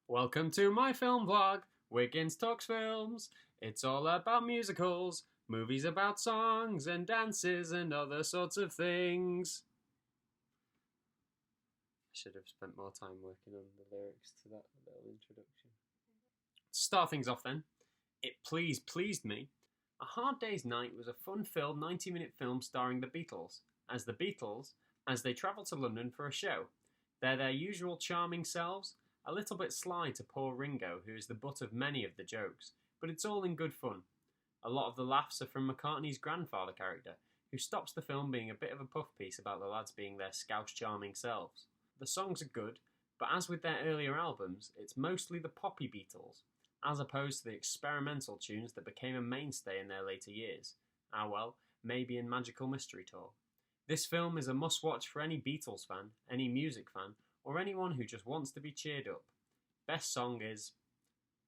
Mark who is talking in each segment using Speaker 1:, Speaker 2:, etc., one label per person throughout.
Speaker 1: Welcome to my film vlog, Wiggins Talks Films. It's all about musicals, movies about songs and dances and other sorts of things. I should have spent more time working on the lyrics to that little introduction. To start things off then, it pleased me. A Hard Day's Night was a fun-filled 90-minute film starring the Beatles, as they travel to London for a show. They're their usual charming selves, a little bit sly to poor Ringo, who is the butt of many of the jokes, but it's all in good fun. A lot of the laughs are from McCartney's grandfather character, who stops the film being a bit of a puff piece about the lads being their scouse charming selves. The songs are good, but as with their earlier albums, it's mostly the poppy Beatles, as opposed to the experimental tunes that became a mainstay in their later years. Maybe in Magical Mystery Tour. This film is a must-watch for any Beatles fan, any music fan, or anyone who just wants to be cheered up. Best song is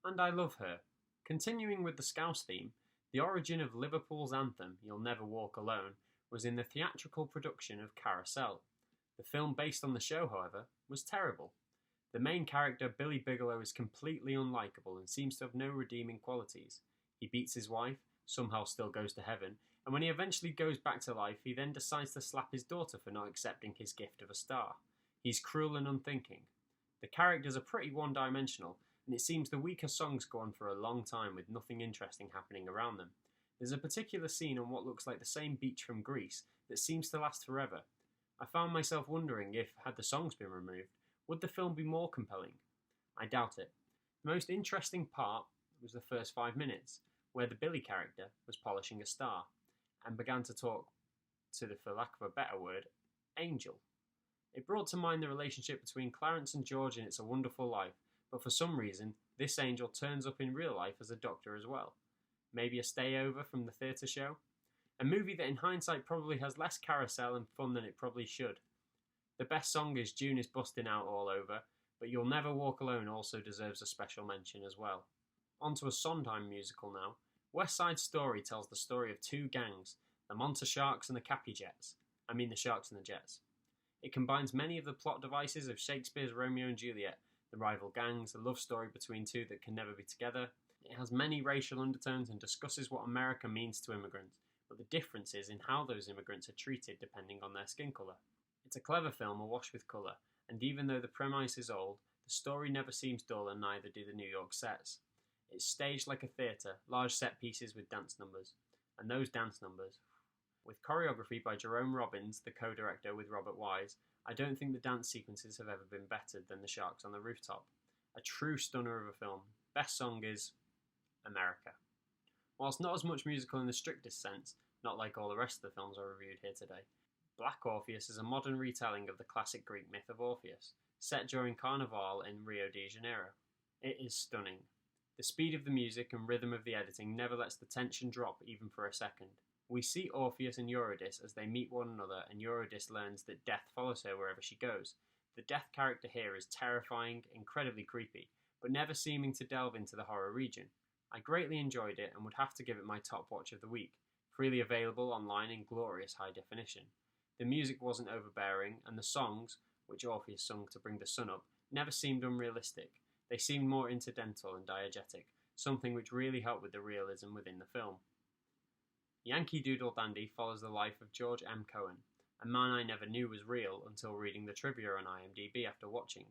Speaker 1: And I Love Her. Continuing with the Scouse theme, the origin of Liverpool's anthem, You'll Never Walk Alone, was in the theatrical production of Carousel. The film based on the show, however, was terrible. The main character, Billy Bigelow, is completely unlikable and seems to have no redeeming qualities. He beats his wife, somehow still goes to heaven, and when he eventually goes back to life, he then decides to slap his daughter for not accepting his gift of a star. He's cruel and unthinking. The characters are pretty one-dimensional, and it seems the weaker songs go on for a long time with nothing interesting happening around them. There's a particular scene on what looks like the same beach from Greece that seems to last forever. I found myself wondering if, had the songs been removed, would the film be more compelling? I doubt it. The most interesting part was the first 5 minutes, where the Billy character was polishing a star, and began to talk to the, for lack of a better word, angel. It brought to mind the relationship between Clarence and George in It's a Wonderful Life, but for some reason, this angel turns up in real life as a doctor as well. Maybe a stayover from the theatre show? A movie that in hindsight probably has less carousel and fun than it probably should. The best song is June is Busting Out All Over, but You'll Never Walk Alone also deserves a special mention as well. On to a Sondheim musical now. West Side Story tells the story of two gangs, the Monta Sharks and the Cappy Jets. The Sharks and the Jets. It combines many of the plot devices of Shakespeare's Romeo and Juliet, the rival gangs, a love story between two that can never be together. It has many racial undertones and discusses what America means to immigrants, but the difference is in how those immigrants are treated depending on their skin colour. It's a clever film awash with colour, and even though the premise is old, the story never seems dull and neither do the New York sets. It's staged like a theatre, large set pieces with dance numbers. And those dance numbers, with choreography by Jerome Robbins, the co-director with Robert Wise, I don't think the dance sequences have ever been better than The Sharks on the Rooftop. A true stunner of a film. Best song is America. Whilst not as much musical in the strictest sense, not like all the rest of the films I reviewed here today, Black Orpheus is a modern retelling of the classic Greek myth of Orpheus, set during Carnival in Rio de Janeiro. It is stunning. The speed of the music and rhythm of the editing never lets the tension drop even for a second. We see Orpheus and Eurydice as they meet one another, and Eurydice learns that death follows her wherever she goes. The death character here is terrifying, incredibly creepy, but never seeming to delve into the horror region. I greatly enjoyed it and would have to give it my top watch of the week, freely available online in glorious high definition. The music wasn't overbearing, and the songs, which Orpheus sung to bring the sun up, never seemed unrealistic. They seemed more incidental and diegetic, something which really helped with the realism within the film. Yankee Doodle Dandy follows the life of George M. Cohen, a man I never knew was real until reading the trivia on IMDb after watching.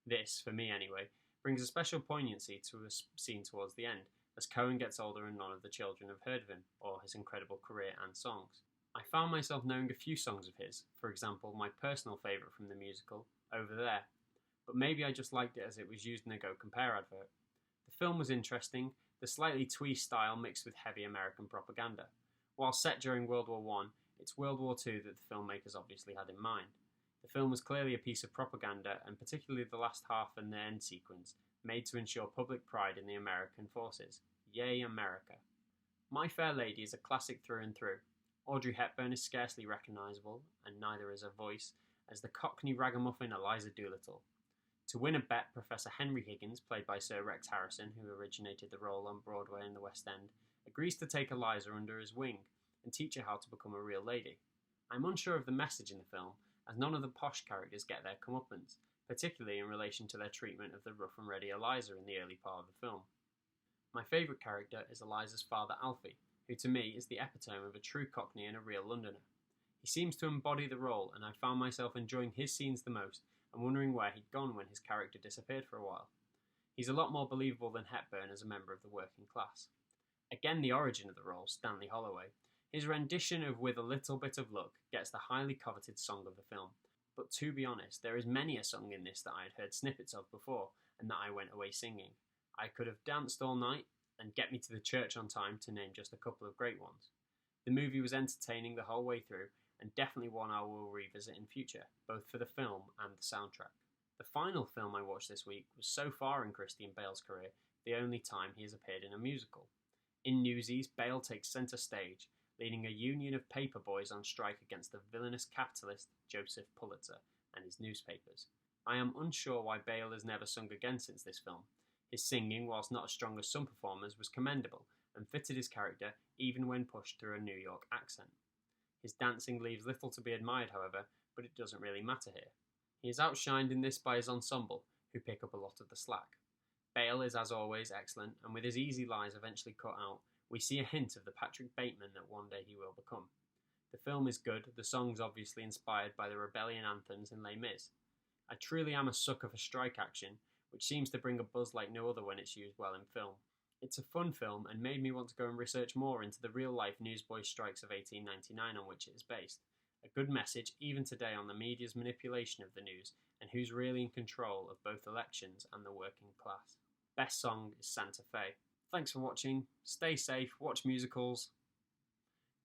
Speaker 1: This, for me anyway, brings a special poignancy to a scene towards the end, as Cohen gets older and none of the children have heard of him, or his incredible career and songs. I found myself knowing a few songs of his, for example, my personal favourite from the musical, Over There, but maybe I just liked it as it was used in a Go Compare advert. The film was interesting, the slightly twee style mixed with heavy American propaganda. While set during World War I, it's World War II that the filmmakers obviously had in mind. The film was clearly a piece of propaganda, and particularly the last half and the end sequence, made to ensure public pride in the American forces. Yay, America. My Fair Lady is a classic through and through. Audrey Hepburn is scarcely recognisable, and neither is her voice, as the Cockney ragamuffin Eliza Doolittle. To win a bet, Professor Henry Higgins, played by Sir Rex Harrison, who originated the role on Broadway and the West End, agrees to take Eliza under his wing and teach her how to become a real lady. I'm unsure of the message in the film, as none of the posh characters get their comeuppance. particularly in relation to their treatment of the rough and ready Eliza in the early part of the film. My favourite character is Eliza's father Alfie, who to me is the epitome of a true Cockney and a real Londoner. He seems to embody the role, and I found myself enjoying his scenes the most and wondering where he'd gone when his character disappeared for a while. He's a lot more believable than Hepburn as a member of the working class. Again, the origin of the role, Stanley Holloway. His rendition of With a Little Bit of Luck gets the highly coveted song of the film. But to be honest, there is many a song in this that I had heard snippets of before, and that I went away singing. I could have danced all night, and Get Me to the Church on Time, to name just a couple of great ones. The movie was entertaining the whole way through, and definitely one I will revisit in future, both for the film and the soundtrack. The final film I watched this week was so far in Christian Bale's career the only time he has appeared in a musical. In Newsies, Bale takes centre stage, leading a union of paper boys on strike against the villainous capitalist Joseph Pulitzer and his newspapers. I am unsure why Bale has never sung again since this film. His singing, whilst not as strong as some performers, was commendable and fitted his character even when pushed through a New York accent. His dancing leaves little to be admired, however, but it doesn't really matter here. He is outshined in this by his ensemble, who pick up a lot of the slack. Bale is, as always, excellent, and with his easy lies eventually cut out, we see a hint of the Patrick Bateman that one day he will become. The film is good, the songs obviously inspired by the rebellion anthems in Les Mis. I truly am a sucker for strike action, which seems to bring a buzz like no other when it's used well in film. It's a fun film and made me want to go and research more into the real-life newsboy strikes of 1899 on which it is based. A good message even today on the media's manipulation of the news and who's really in control of both elections and the working class. Best song is Santa Fe. Thanks for watching, stay safe, watch musicals.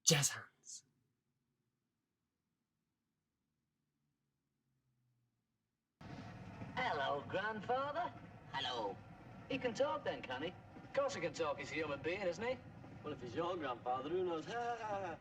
Speaker 1: Jazz hands!
Speaker 2: Hello, grandfather. Hello. He can talk then, can he?
Speaker 3: Of course he can talk. He's a human being, isn't he?
Speaker 2: Well, if he's your grandfather, who knows? Ha ha ha.